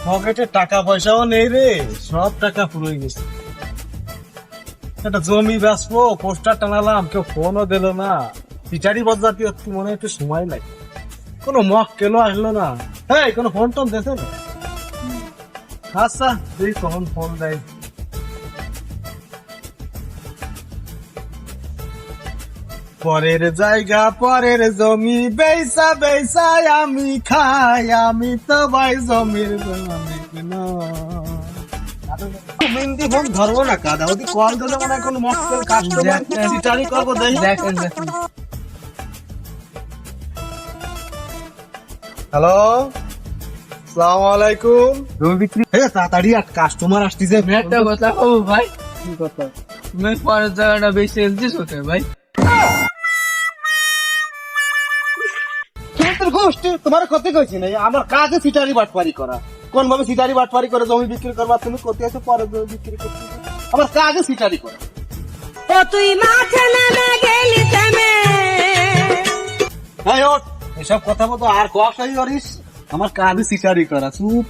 পকেটে টাকা পয়সাও নেই রে, সব টাকা ফুরিয়ে গেছে। একটা জমি বেচবো, পোস্টার টানালাম, কেউ ফোনও দিল না। পিটারি বজাতি মনে হয় একটু সময় লাগে, কোনো মক কেলো আসলো না। হ্যাঁ, কোনো ফোন টোন দেখে না। আচ্ছা তুই কখন ফোন দেয়। পরের জায়গা পরের জমি বেচা বেচা আমি খাই, আমি তো ভাই জমির মালিক নই। মেহেন্দি ফোন ধরবো না, কাদা ওদি কল দিলে মানে কোন মক্কেল কাস্টমার চিটারি করবো। হ্যালো, আসসালামু আলাইকুম। জমি বিক্রি তাড়াতাড়ি আর কাস্টমার আসতেছে। একটা কথা কব ভাই, কি কথা? তুমি পরের জায়গাটা বেশি এলছিস ওকে ভাই। তোমার ক্ষতি কইছি নাই, আমার কাজে সিটারি বাটপারি করা। কোন ভাবে সিটারি বাটপারি করে জমি বিক্রি করবা? তুমি কোথায় আছো? পরে জমি বিক্রি করতে আমার কাজে সিটারি করা। ও তুই মাঠে নেমে গেলি থেমে। এই ওঠ, এসব কথা মতো আর কষ্ট করিস। আমার কাজে সিটারি করা। চুপ।